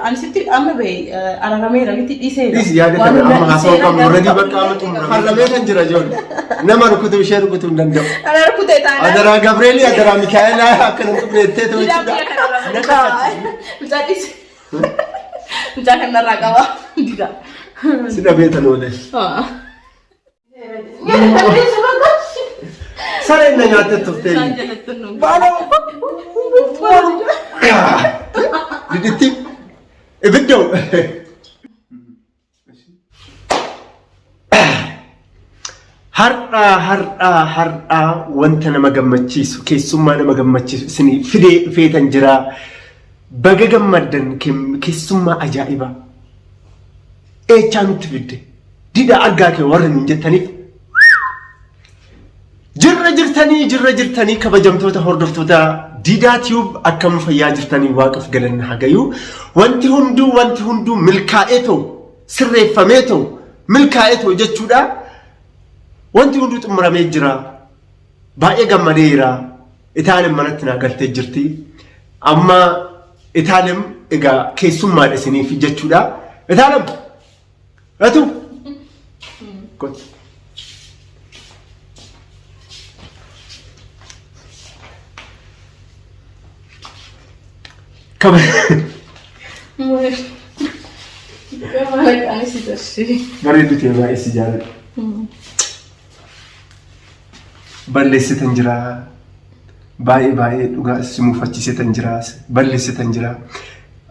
أنا ستي أما بي أنا رمي رميتي إيسي إيش يعني كان أما حسوا كم ردي بقى أما تمر حرمي كان جراجون نما ركضوا شيء ركضوا ندم أنا ركضت أنا أدرى جابريلي أدرى ميكائيل كانوا تبنيته تويتشدا مجاديس مجاكن نراقوا ديدا سيدا بيتا نودي سارين نجات تفتي بالا ديدتي ابدو har'a wanta nama gammachiisu keessummaa nama gammachiisu isin fidee feetan jira baga gammaddan keessummaa ajaa'iba eechaa nutti fidde dida argaa kee warra hin jettaniif jirra jirtanii kabajamtoota hordoftoota Didaa Tube akkam fayyaa jirtanii waaqaf galanna hagayu wanti hunduu milkaa'eetoo sirreeffameetoo milkaa'eetoo jechuudha wanti hunduu xumuramee jira baay'ee gammadeera itaalem manatti naa galtee jirti amma itaalem egaa keessummaadha isiniif jechuudha itaalem atu kot Come on. Like I see this shit. Bareedu ta'e baay'ee si jaalladha. Balleessitan jira. Baay'ee dhugaa si mufachiisetan jira. Balleessitan jira.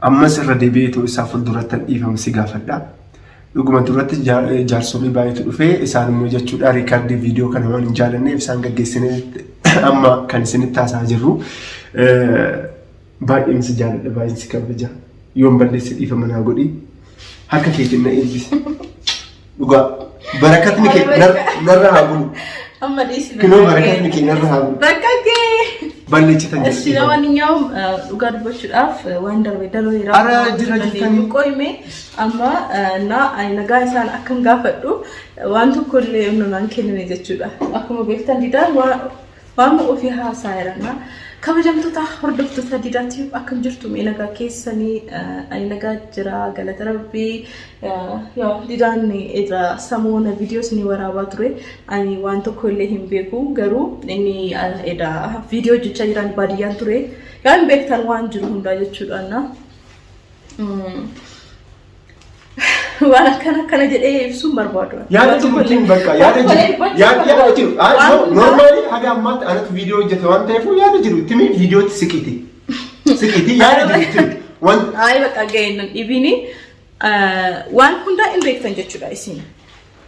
Ammas irra deebi'eetu isaa fuulduratti dhiifama si gaafadha. Dhuguma duratti jaarsolii baay'eetu dhufee isaan immoo jechuudha riikaardii viidiyoo kana waan hin jaalanneef isaan gaggeessine amma kan isinitti haasaa jirru. Baay'een si jaalladha baay'een si kabaja yoon balleesse dhiifama naa godhi harka keetiin na eebbise dhugaa barakatni kee narra haa bulu amma dhiisina kinoo barakatni kee narra haa bulu bakka kee balleessitan jira sila wanniyaam dhugaa dubbachuudhaaf waan darbeera ara jira jirtanii qoyme amma nagaa isaan akkan gaafadhu waan tokkollee humnaan kenname jechuudha akkuma beektan didaan waan ofii haasaa jiranna kabajamtoota hordoftoota Didaa Tube akkam jirtu mee nagaa keessanii ani nagaa jira galata rabbii yaa didaan edra samoona viidiyoos ni waraabaa ture ani waan tokko illee hin beeku garuu inni edha viidiyoo jecha jiran baadiyyaan ture yaan beektan waan jiru hundaa jechuudha waan akkana jedhee ibsuun barbaadu. Yaada jiruutiin bakka yaada jiru normally haga ammaatti anatu viidiyoo hojjete waan ta'eef yaada jiru timii viidiyootti siqiti yaada jiruutiin waan ay bakka ga'eennan dhibini waan hundaa hin beektan jechuudha isin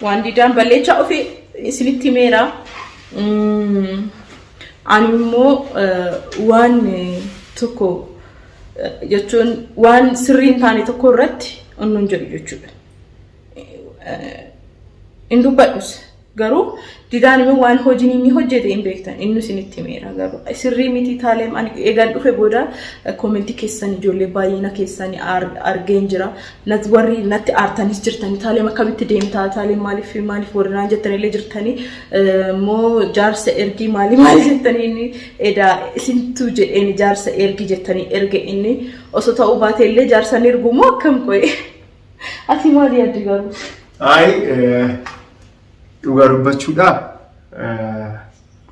waan didaan balleechaa ofii isinitti meera ani immoo waan tokko jechuun waan sirriin taane tokko irratti onnon jedhu jechuudha indubadhus garuu didaan immoo waan hojiin inni hojjete hin beektan inni isinitti meera garuu sirrii miti taalem ani eegan dhufe booda koomenti keessan ijoollee baay'ina keessan argeen jira warri natti aartanis jirtanii taalem akkamitti deemtaa taalem maaliif warraan jettanillee jirtanii moo jaarsa ergii maali jettanii inni eda isintu jedheen jaarsa ergii jettanii erge inni osoo ta'uu baateellee jaarsan ergu moo akkam qo'e ati maali yaaddi garuu ay dhugaa dubbachuudha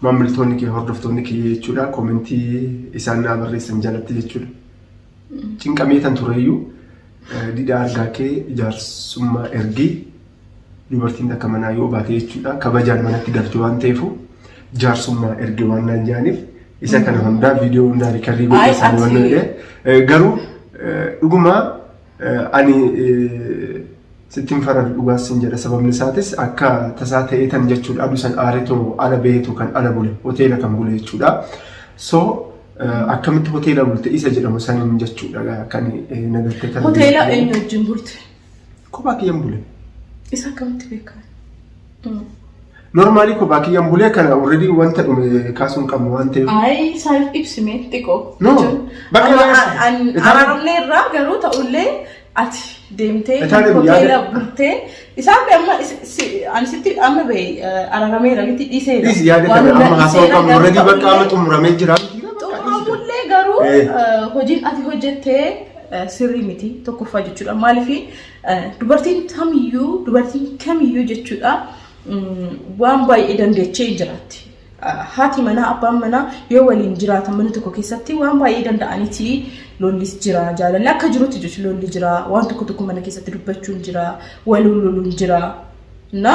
maamiltoonni kee hordoftoonni kee jechuudha koomentii isaan naa barreessan jalatti jechuudha cinqameetan tureeyyuu dida argaa kee jaarsummaa ergii dubartiin akka manaa yoo baate jechuudha kabajaan manatti galtu waan ta'eefu jaarsummaa ergii waan naan jaaniif isa kana hundaa viidiyoo hundaa riikaardii godheessan waan garuu dhuguma ani sittin farar dhugaas sin jedha sababni isaatis akka tasaa ta'eetan jechuudha aduu san aareetoo ala beetu kan ala bule hoteela kan bule jechuudha so akkamitti hoteela bulte isa jedhamu saniin jechuudha kan nagartee kan hoteela eenyu wajjin bulte kophaa kiyyaan bule isa akkamitti beekama normally kophaa kiyyaan bule kana already wanta dhume kaasuun qabnu waan ta'eef ay saayif ibsime xiqqoo no bakka araramne irraa garuu ta'ullee ati deemtee hoteela bultee isaan amma ani sitti amma bee ararameera miti dhiiseera yaada kana amma haasawaa qabnu already bakka amma xumuramee jira xumuramullee garuu hojiin ati hojjettee sirrii miti tokkoffaa jechuudha. Maaliif dubartiin kamiyyuu jechuudha waan baay'ee dandeechee jiraatti. Haati manaa abbaan manaa yoo waliin jiraatan mana tokko keessatti waan baay'ee danda'aniiti lollis jira jaalalli akka jirutti jechuudha lolli jira waan tokko mana keessatti dubbachuun jira waliin loluun jira na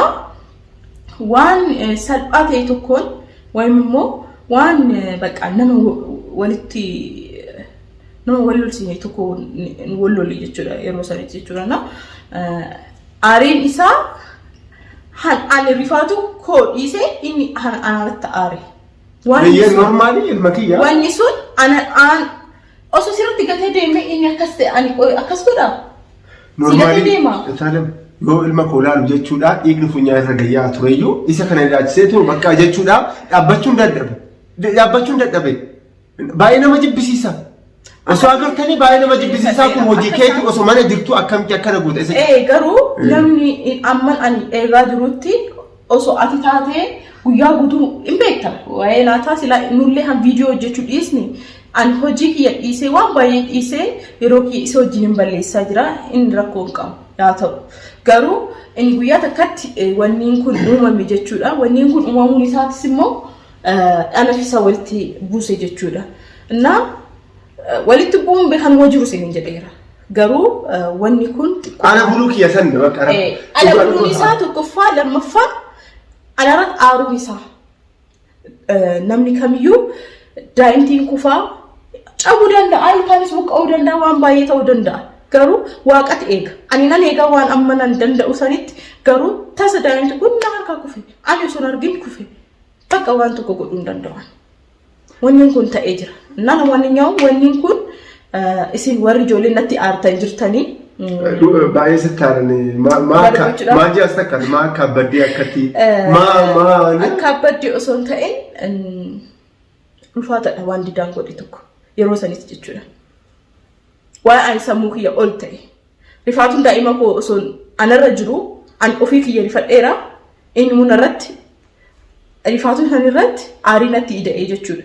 waan salphaa ta'e tokkoon waan immoo waan bakka nama walitti nama walolsiine tokko wallolli jechuudha yeroo sanitti jechuudha na aariin isaa ani rifaatu koo dhiise inni anarratti aare. Waan normaali ilma kiyya. Waan sun an osoo sirriitti gatee deemee inni akkas ta'e ani akkas godha. Normaali yoo ilma koo laalu jechuudha dhiigni funyaa irra gayyaa tureyyuu isa kana ilaalchisee ture bakka jechuudha dhaabbachuun dadhabe. Baay'ee nama jibbisiisa. Osoo agartanii baay'ee nama jibbisiisaa kun hojii keetii osoo mana jirtu akkamitti akkana goote isa. Garuu namni amman ani eegaa jirutti osoo ati taatee guyyaa guutuu hin beektan waa'ee naataa sila nullee han viidiyoo hojjechuu dhiisni ani hojii kiyya dhiisee waan baay'ee dhiisee yeroo kiyya isa wajjin hin balleessaa jira inni rakkoo hin qabu yaa ta'u garuu inni guyyaa takkatti wanniin kun uumame jechuudha wanniin kun uumamuun isaatis immoo dhalafisa walitti buuse jechuudha innaa walitti bu'uun beekan wajiru sinin jedheera garuu wanni kun ana buluu kiyya san bakka ana buluu isaa tokkoffaa lammaffaa anarat aaruun isaa namni kamiyyuu daa'imtiin kufaa cabuu danda'a ilkaanis buqqa'uu danda'a waan baay'ee ta'uu danda'a garuu waaqati eega ani nan eega waan amma nan danda'u sanitti garuu tasa daa'imti kun na harkaa kufe ani osoo argin kufe bakka waan tokko godhuu hin danda'an wanni kun ta'ee jira nana wanni kun isin warri ijoollee natti aartan jirtanii baay'ee sittaaranii maa ji'as takkan maa akka baddee akkatti maa akka baddee osoo hin ta'in ulfaatadha waan didaan godhe tokko yeroo sanitti jechuudha waan ani sammuu kiyya ol ta'e rifaatuun daa'ima koo osoo anarra jiru an ofii kiyya rifadheera inni munarratti rifaatuun sanirratti aarii natti ida'ee jechuudha.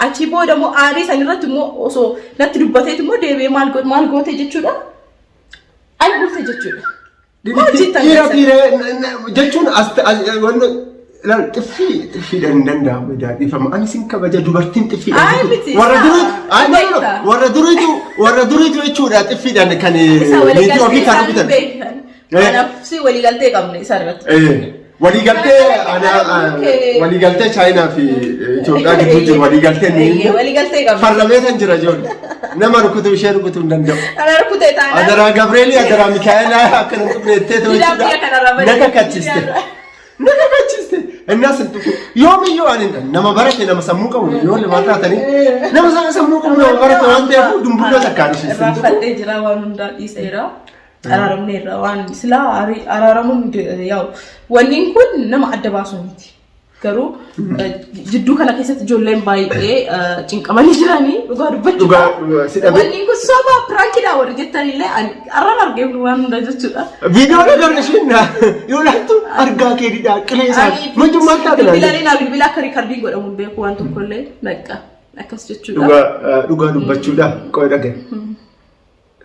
Achi booda immoo aarii sanirratti immoo osoo natti dubbateet immoo deebi'ee maal goote jechuudha. Ani goote jechuudha. Jechuun xiffii danda'amu daadhiifama. Ani sin kabaja dubartiin xiffiidhaan. Warra duriitu jechuudha xiffiidhaan kan niitii ofii kan bitan. Kanaaf si waliigaltee qabne isa irratti. waliigaltee Chaayinaa fi Itoophiyaa gidduu jiru waliigaltee farlameetan jira ijoollee nama rukutuu ishee rukutuu hin danda'u. Adaraa Gabreelii adaraa Mikaa'elaa akkana xubneettee ta'uudha naka kachiste innas yoomiyyuu ani nama barate nama sammuu qabu yoo lama taatanii nama sammuu qabu nama barate waan ta'eef dumbulloo takkaan ishee raffadhee jira waan hundaa dhiiseera. Araramneerra waan silaa araramuun yaa'u wanniin kun nama adda baasuu miti garuu jidduu kana keessatti ijoolleen baay'ee cinqamanii jiranii dhugaa dubbachuu wanniin kun soba piraankiidhaa warri jettanillee arraba argee waan hunda jechuudha. Viidiyoo agarra isheen yoo laattu argaa kee didhaa qilee isaa manjummaa taate bilbila akka riikardiin godhamuun beeku waan tokkollee naqqa akkas jechuudha. Dhugaa dubbachuudha qo'ee dhagaye.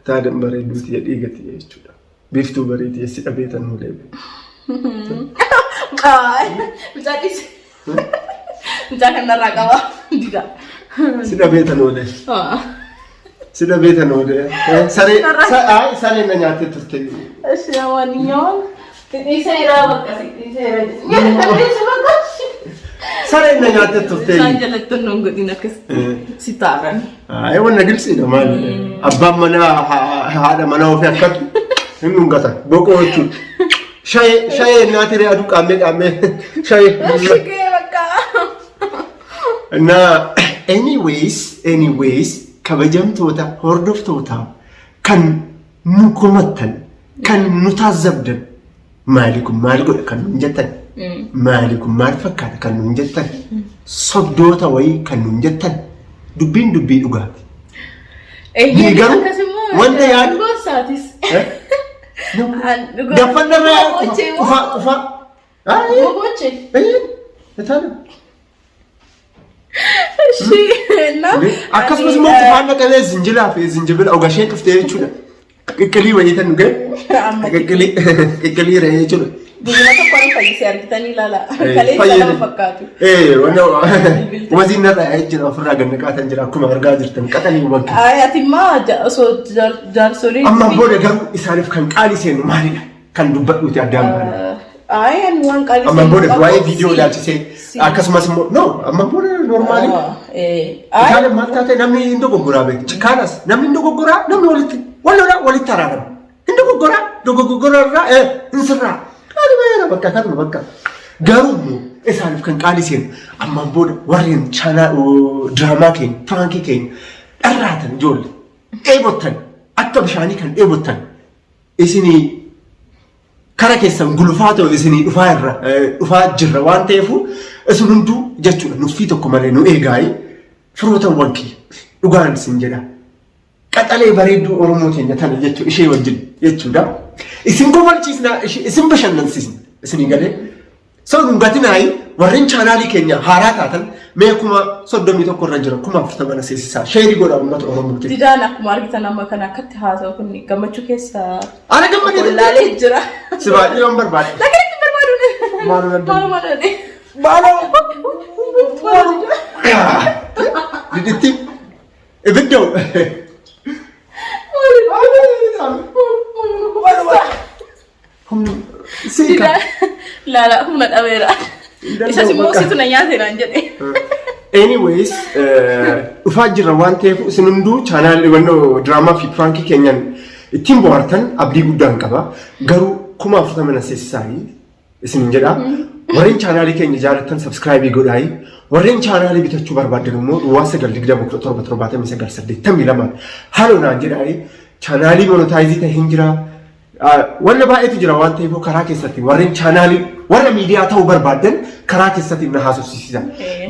Taadaan bareeduuti jedhee gati jechuudha. Biftuu bareedii si dhabeetan nu leebe. Mucaatis. Mucaa kanarraa qaba. Dida. Si dhabeetan nu leebe. Si dhabeetan nu leebe. Saree na nyaatee turte. Asi waan nyaawwan. Dhiiseera bakka dhiiseera. Dhiiseera bakka. Saree na nyaatee turte. Isaan jalatti nuun godhin akkas si taaran. Wanna gilsiidha maali? Abbaan manaa haadha manaa ofii akkatu hin dhungatan boqoo jechuudha. Shayee naatire aduu qaamee shayee. Naa anyways kabajamtoota hordoftoota kan nu komattan kan nu taazabdan maali kun maal godha kan nu jettan maali kun maal fakkaata kan nu jettan sobdoota wayii kan nu jettan dubbiin dubbii dhugaati. Ni garuu wanta yaadu goosaatis. Gaffanarraa kufa. Gogoche. Etaana. akkasumas immoo qufaan dhaqalee zinjilaa fi zinjibila ogashee dhuftee jechuudha. Qiqqilii wayiitan dhuge qiqqilii re'ee jechuudha. Guyyuma tokko ni fayyisee argitanii ilaala. Kalee isa fakkaatu. Wasiin narraa jira ofirraa gannaqaatan jira akkuma argaa jirtan qaxanii bakka. Ati immoo osoo jaarsolii. Amma booda garuu isaaniif kan qaalii seenu maalidha? Kan dubbadhuuti addaan baala. Waan qaalii seenu. Amma booda waa'ee viidiyoo ilaalchisee akkasumas immoo no amma booda normaali. Isaan maal taate namni hin dogoggoraa beeku. Cikaanas namni hin dogoggoraa namni walitti araarama. Hin dogoggoraa irraa hin sirraa. Bakka garuu isaaniif kan qaalii seenu amma booda warreen diraamaa keenya firankii keenya dharraatan ijoollee dheebottan akka bishaanii kan dheebottan isinii kara keessan gulufaa ta'u isinii dhufaa jirra waan ta'eef isin hunduu jechuudha nuffii tokko malee nu eegaayi firootan wankii dhugaan isin jedha qaxalee bareedduu Oromoo keenya tana jechuudha ishee wajjin jechuudha. Isin gofalchiisna isin bashannansiisna isinii galee soo dhungatinaayi warreen chaanaalii keenya haaraa taatan mee 31 irra jira 40 seesisaa sheerii godha uummata Oromoo keessa. Didaan akkuma argitan amma kana akkatti haasa'u kun gammachuu keessa. Ana gammadee laalee jira. Si baay'ee waan barbaade. Lakin itti barbaadu. Maaloo. Diditti ibiddoo. Lala humna dhabeera. Isa simmoo situ na nyaateeraan jedhe. Anyways, dhufaa jirra waan ta'eef isin hunduu chaanaalii diraamaa fi pirankii keenyan ittiin bohaartan abdii guddaan qaba. Garuu 40 seesisaanii isin jedha. Warreen chaanaalii keenya jaallattan sabskraayibii godhaayi. Warreen chaanaalii bitachuu barbaaddan immoo duwwaa 927 haaloo naan jedhaayi. Chaanaalii monotaayizii ta'e hin jira. Wanna baay'eetu jira waan ta'eef karaa keessatti warreen chaanaalii warra miidiyaa ta'uu barbaaddan karaa keessatti na haasofsiisa.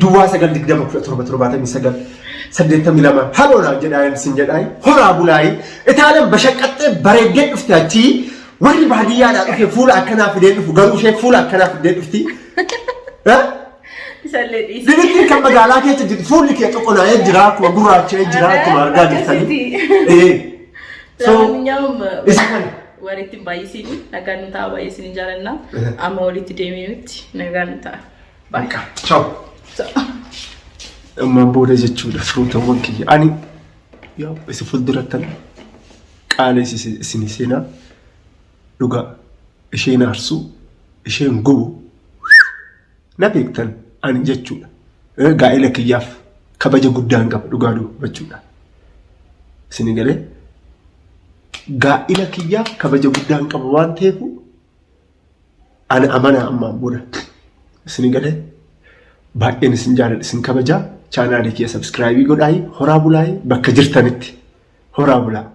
Duwwaa 927 haaloo naan jedhaayi isin jedhaayi. Horaa bulaayi. Itaaleen bashaqqaxxee bareeddee dhufte achii warri baadiyyaadhaa dhufe fuula akkanaa fidee dhufu garuu ishee fuula akkanaa fidee dhufti. Didittiin kan magaalaa keessa jirti fuulli kee xoqonaa'ee jira akkuma gurraacha'ee jira akkuma argaa jirtanii. Isa kana. Walitti baay'isiin nagaan nu ta'a baay'isiin jaalannaa amma walitti deemee nuti nagaan nu ta'a. Bakka. Ciao. Amma booda jechuudha firootawwan kiyya ani yoo isin fuuldurattan qaalessi isin seenaa dhugaa isheen aarsu isheen gubu na beektan ani jechuudha. Gaa'ela kiyyaaf kabaja guddaan qaba dhugaa dubbachuudha. Isin galee gaa'ela kiyyaaf kabaja guddaan qaba waan ta'eef ani amanaa ammaan booda isin galee baay'een isin jaalladha isin kabajaa chaanaalii kee sabskraayibii godhaayi horaa bulaayi bakka jirtanitti horaa bulaa.